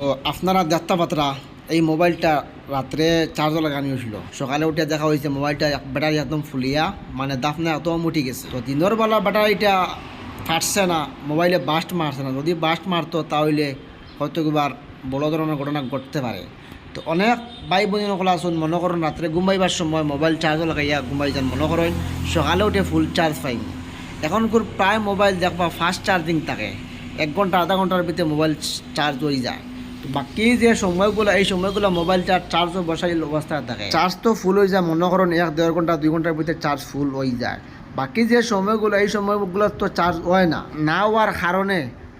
তো আপনারা দেখতে পাত্রা এই মোবাইলটা রাত্রে চার্জ লাগানি হয়েছিল, সকালে উঠে দেখা হয়েছে মোবাইলটা ব্যাটারি একদম ফুলিয়া মানে দাফনে এত উঠে গেছে। তো দিনের বেলা ব্যাটারিটা ফাটছে না, মোবাইলে বাস্ট মারছে না। যদি বাস্ট মারতো তাহলে হয়তো এবার বড় ধরনের ঘটনা ঘটতে পারে। তো অনেক ভাই বোন সকল আসুন, মনে করেন রাত্রে ঘুমাইবার সময় মোবাইল চার্জ লাগাইয়া ঘুমাই যান, মনে করেন সকালে উঠে ফুল চার্জ পাইনি। এখনকার প্রায় মোবাইল দেখবা ফাস্ট চার্জিং থাকে, 1 ঘন্টা আধা ঘন্টার ভিতরে মোবাইল চার্জ হয়ে যায়। তো বাকি যে সময়গুলো, এই সময়গুলো মোবাইলটা চার্জও বসাই অবস্থায় থাকে, চার্জ তো ফুল হয়ে যায়। মনে করেন 1-1.5 ঘন্টা 2 ঘন্টার ভিতরে চার্জ ফুল হয়ে যায়। বাকি যে সময়গুলো, এই সময়গুলো তো চার্জ হয় না, না হওয়ার কারণে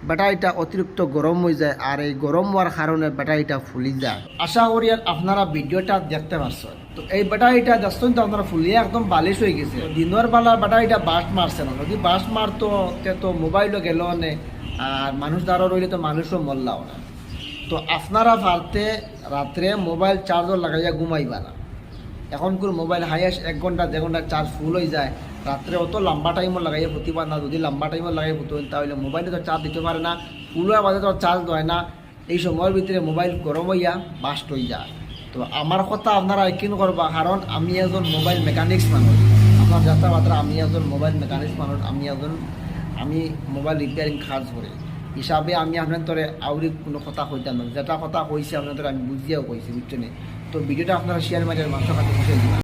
ব্যাটারিটা অতিরিক্ত গরম হয়ে যায়, আর এই গরম হওয়ার কারণে ব্যাটারিটা ফুলি যায়। আশা করি আর আপনারা ভিডিওটা দেখতে পাচ্ছেন। তো এই ব্যাটারিটা দেখছেন তো আপনারা ফুলিয়ে একদম বালিশ হয়ে গেছে। দিনের বেলা ব্যাটারিটা বাস্ট মারছে না, যদি বাস্ট মারতো তো মোবাইলও গেল না, আর মানুষ দাঁড়ো রইলে তো মানুষও মরলাও না। তো আপনারা পারতে রাত্রে মোবাইল চার্জও লাগাইয়া ঘুমাইবা না। এখনকার মোবাইল হাইয়েস্ট 1 ঘন্টা 1.5 ঘন্টা চার্জ ফুল হয়ে যায়। রাত্রে অত লম্বা টাইমও লাগাইয়া ফুটিবা না। যদি লম্বা টাইমও লাগাই ফুটোন তাহলে মোবাইলে তো চার্জ দিতে পারে না, ফুল হওয়ার বাদে তো চার্জ দেয় না। এই সময়ের ভিতরে মোবাইল গরম হইয়া বাস্ট হয়ে যায়। তো আমার কথা আপনারা কিন করবা, কারণ আমি একজন মোবাইল মেকানিক্স মানুষ। আপনার যাত্রাবাত্রা আমি একজন মোবাইল মেকানিক্স মানুষ, আমি মোবাইল রিপেয়ারিং কাজ করি হিসাবে আমি আপনার তোরে আউরি কোনো কথা কইতাম না। যেটা কথা কইছে আপনার তোরে আমি বুঝিয়াও কইছি, বুঝছেন। তো ভিডিওটা আপনারা শেয়ার মাঝে মানুষের কাছে পৌঁছে দিবেন।